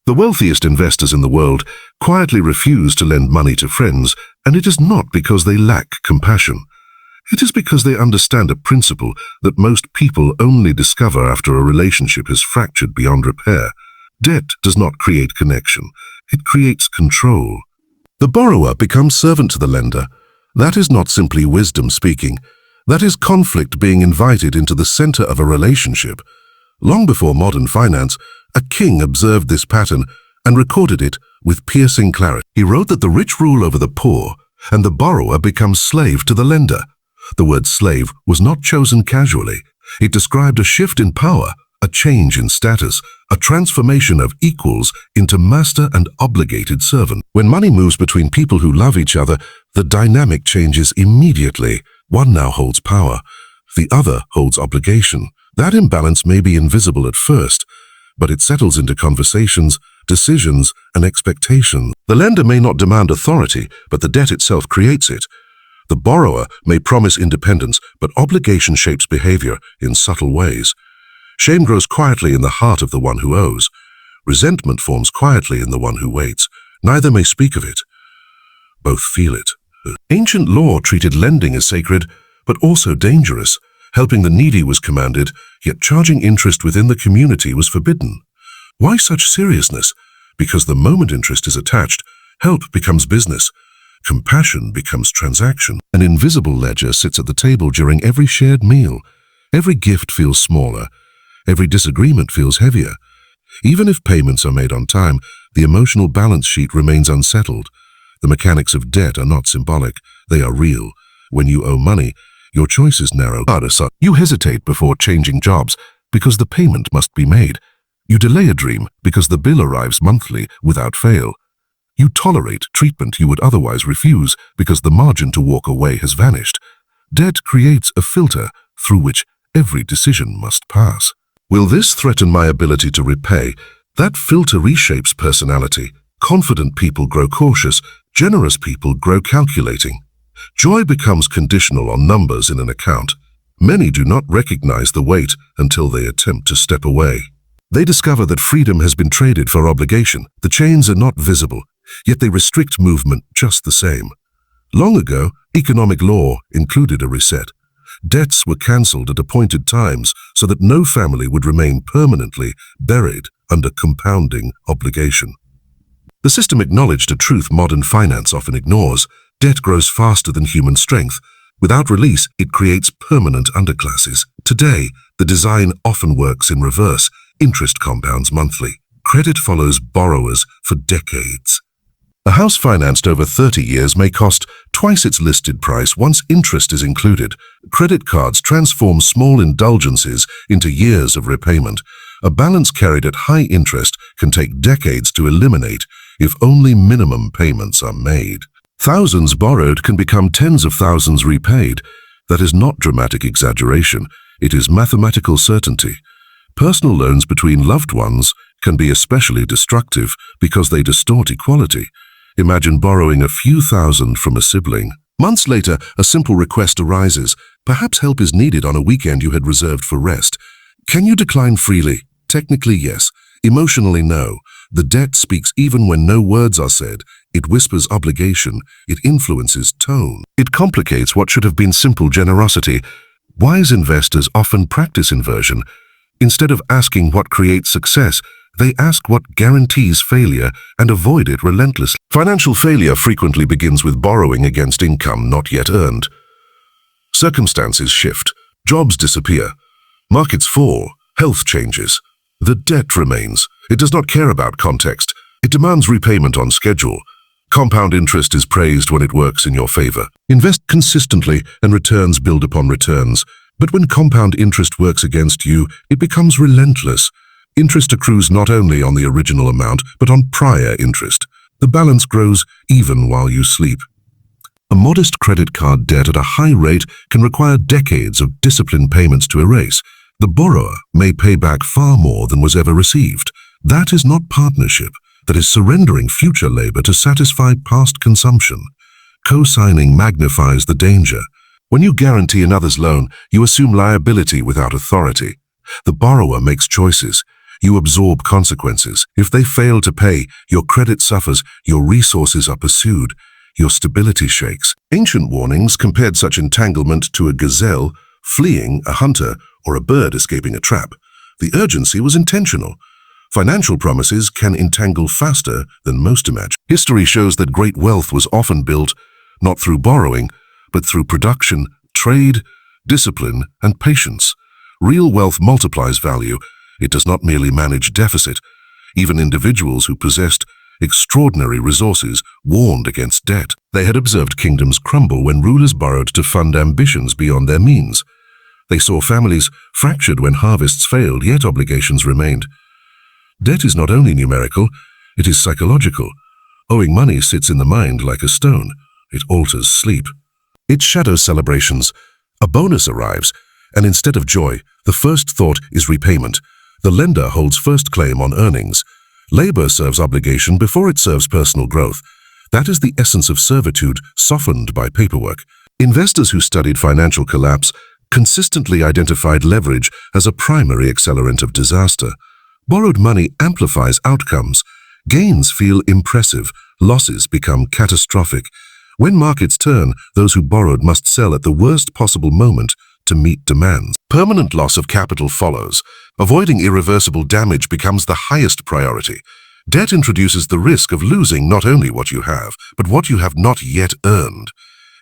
The wealthiest investors in the world quietly refuse to lend money to friends, and it is not because they lack compassion. It is because they understand a principle that most people only discover after a relationship is fractured beyond repair. Debt does not create connection. It creates control. The borrower becomes servant to the lender. That is not simply wisdom speaking. That is conflict being invited into the center of a relationship. Long before modern finance, a king observed this pattern and recorded it with piercing clarity. He wrote that the rich rule over the poor, and the borrower becomes slave to the lender. The word slave was not chosen casually. It described a shift in power, a change in status, a transformation of equals into master and obligated servant. When money moves between people who love each other, the dynamic changes immediately. One now holds power, the other holds obligation. That imbalance may be invisible at first, but it settles into conversations, decisions, and expectations. The lender may not demand authority, but the debt itself creates it. The borrower may promise independence, but obligation shapes behavior in subtle ways. Shame grows quietly in the heart of the one who owes. Resentment forms quietly in the one who waits. Neither may speak of it. Both feel it. Ancient law treated lending as sacred, but also dangerous. Helping the needy was commanded, yet charging interest within the community was forbidden. Why such seriousness? Because the moment interest is attached, help becomes business. Compassion becomes transaction. An invisible ledger sits at the table during every shared meal. Every gift feels smaller. Every disagreement feels heavier. Even if payments are made on time, the emotional balance sheet remains unsettled. The mechanics of debt are not symbolic. They are real. When you owe money, your choices narrow. You hesitate before changing jobs because the payment must be made. You delay a dream because the bill arrives monthly without fail. You tolerate treatment you would otherwise refuse because the margin to walk away has vanished. Debt creates a filter through which every decision must pass. Will this threaten my ability to repay? That filter reshapes personality. Confident people grow cautious. Generous people grow calculating. Joy becomes conditional on numbers in an account. Many do not recognize the weight until they attempt to step away. They discover that freedom has been traded for obligation. The chains are not visible, yet they restrict movement just the same. Long ago, economic law included a reset. Debts were cancelled at appointed times so that no family would remain permanently buried under compounding obligation. The system acknowledged a truth modern finance often ignores. Debt grows faster than human strength. Without release, it creates permanent underclasses. Today, the design often works in reverse. Interest compounds monthly. Credit follows borrowers for decades. A house financed over 30 years may cost twice its listed price once interest is included. Credit cards transform small indulgences into years of repayment. A balance carried at high interest can take decades to eliminate if only minimum payments are made. Thousands borrowed can become tens of thousands repaid. That is not dramatic exaggeration. It is mathematical certainty. Personal loans between loved ones can be especially destructive because they distort equality. Imagine borrowing a few thousand from a sibling. Months later, a simple request arises. Perhaps help is needed on a weekend you had reserved for rest. Can you decline freely? Technically, yes. Emotionally, no. The debt speaks even when no words are said. It whispers obligation. It influences tone. It complicates what should have been simple generosity. Wise investors often practice inversion. Instead of asking what creates success, they ask what guarantees failure and avoid it relentlessly. Financial failure frequently begins with borrowing against income not yet earned. Circumstances shift. Jobs disappear. Markets fall. Health changes. The debt remains. It does not care about context. It demands repayment on schedule. Compound interest is praised when it works in your favor. Invest consistently and returns build upon returns. But when compound interest works against you, it becomes relentless. Interest accrues not only on the original amount, but on prior interest. The balance grows even while you sleep. A modest credit card debt at a high rate can require decades of disciplined payments to erase. The borrower may pay back far more than was ever received. That is not partnership. That is surrendering future labor to satisfy past consumption. Co-signing magnifies the danger. When you guarantee another's loan, you assume liability without authority. The borrower makes choices. you absorb consequences. If they fail to pay, your credit suffers, your resources are pursued, your stability shakes. Ancient warnings compared such entanglement to a gazelle fleeing a hunter or a bird escaping a trap. The urgency was intentional. Financial promises can entangle faster than most imagine. History shows that great wealth was often built not through borrowing, but through production, trade, discipline, and patience. Real wealth multiplies value. It does not merely manage deficit. Even individuals who possessed extraordinary resources warned against debt. They had observed kingdoms crumble when rulers borrowed to fund ambitions beyond their means. They saw families fractured when harvests failed, yet obligations remained. Debt is not only numerical, it is psychological. Owing money sits in the mind like a stone. It alters sleep. It shadows celebrations. A bonus arrives, and instead of joy, the first thought is repayment. The lender holds first claim on earnings. Labor serves obligation before it serves personal growth. That is the essence of servitude, softened by paperwork. Investors who studied financial collapse consistently identified leverage as a primary accelerant of disaster. Borrowed money amplifies outcomes. Gains feel impressive, losses become catastrophic. When markets turn, those who borrowed must sell at the worst possible moment to meet demands. Permanent loss of capital follows. Avoiding irreversible damage becomes the highest priority. Debt introduces the risk of losing not only what you have, but what you have not yet earned.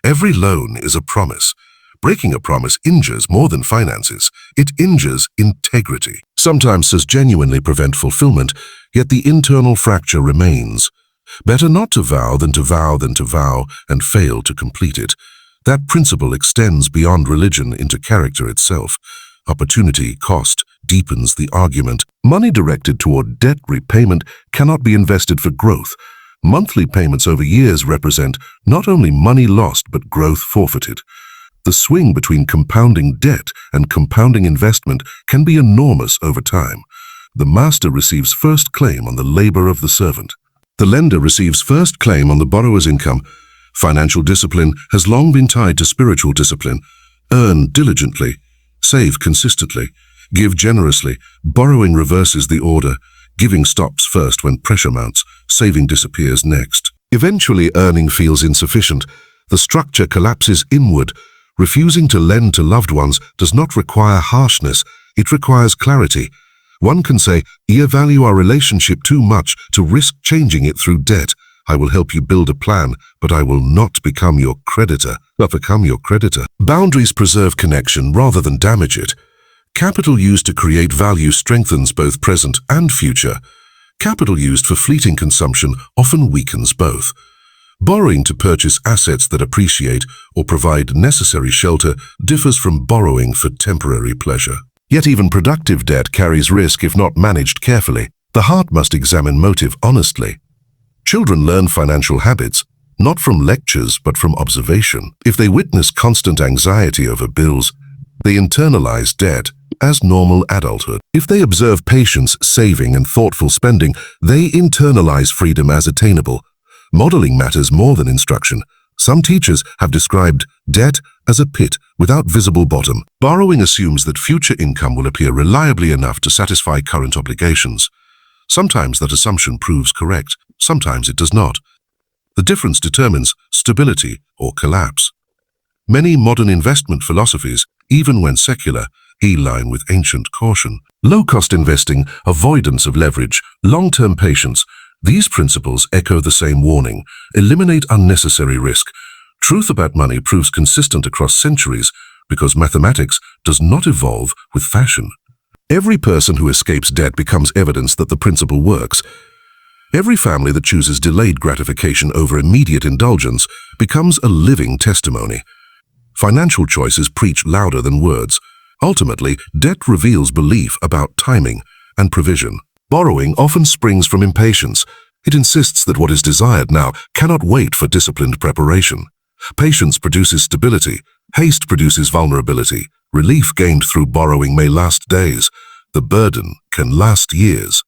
Every loan is a promise. Breaking a promise injures more than finances. It injures integrity. Sometimes does genuinely prevent fulfillment, yet the internal fracture remains. Better not to vow than to vow than to vow and fail to complete it. That principle extends beyond religion into character itself. Opportunity cost deepens the argument. Money directed toward debt repayment cannot be invested for growth. Monthly payments over years represent not only money lost but growth forfeited. The swing between compounding debt and compounding investment can be enormous over time. The master receives first claim on the labor of the servant. The lender receives first claim on the borrower's income. Financial discipline has long been tied to spiritual discipline. Earn diligently, save consistently, give generously. Borrowing reverses the order. Giving stops first when pressure mounts, saving disappears next. Eventually, earning feels insufficient. The structure collapses inward. Refusing to lend to loved ones does not require harshness, it requires clarity. One can say, "You value our relationship too much to risk changing it through debt. I will help you build a plan, but I will not become your creditor." Boundaries preserve connection rather than damage it. Capital used to create value strengthens both present and future. Capital used for fleeting consumption often weakens both. Borrowing to purchase assets that appreciate or provide necessary shelter differs from borrowing for temporary pleasure. Yet even productive debt carries risk if not managed carefully. The heart must examine motive honestly. Children learn financial habits, not from lectures but from observation. If they witness constant anxiety over bills, they internalize debt as normal adulthood. If they observe patience, saving, and thoughtful spending, they internalize freedom as attainable. Modeling matters more than instruction. Some teachers have described debt as a pit without visible bottom. Borrowing assumes that future income will appear reliably enough to satisfy current obligations. Sometimes that assumption proves correct, sometimes it does not. The difference determines stability or collapse. Many modern investment philosophies, even when secular, align with ancient caution. Low-cost investing, avoidance of leverage, long-term patience. These principles echo the same warning. Eliminate unnecessary risk. Truth about money proves consistent across centuries because mathematics does not evolve with fashion. Every person who escapes debt becomes evidence that the principle works. Every family that chooses delayed gratification over immediate indulgence becomes a living testimony. Financial choices preach louder than words. Ultimately, debt reveals belief about timing and provision. Borrowing often springs from impatience. It insists that what is desired now cannot wait for disciplined preparation. Patience produces stability. Haste produces vulnerability. Relief gained through borrowing may last days. The burden can last years.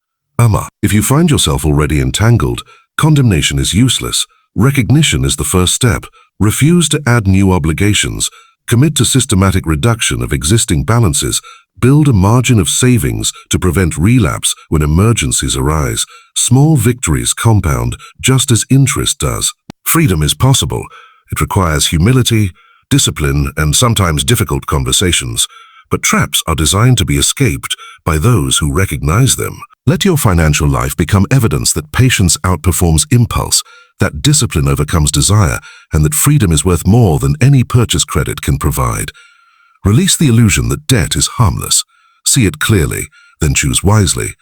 If you find yourself already entangled, condemnation is useless. Recognition is the first step. Refuse to add new obligations. Commit to systematic reduction of existing balances. Build a margin of savings to prevent relapse when emergencies arise. Small victories compound just as interest does. Freedom is possible. It requires humility, discipline, and sometimes difficult conversations. But traps are designed to be escaped by those who recognize them. Let your financial life become evidence that patience outperforms impulse, that discipline overcomes desire, and that freedom is worth more than any purchase credit can provide. Release the illusion that debt is harmless. See it clearly, then choose wisely.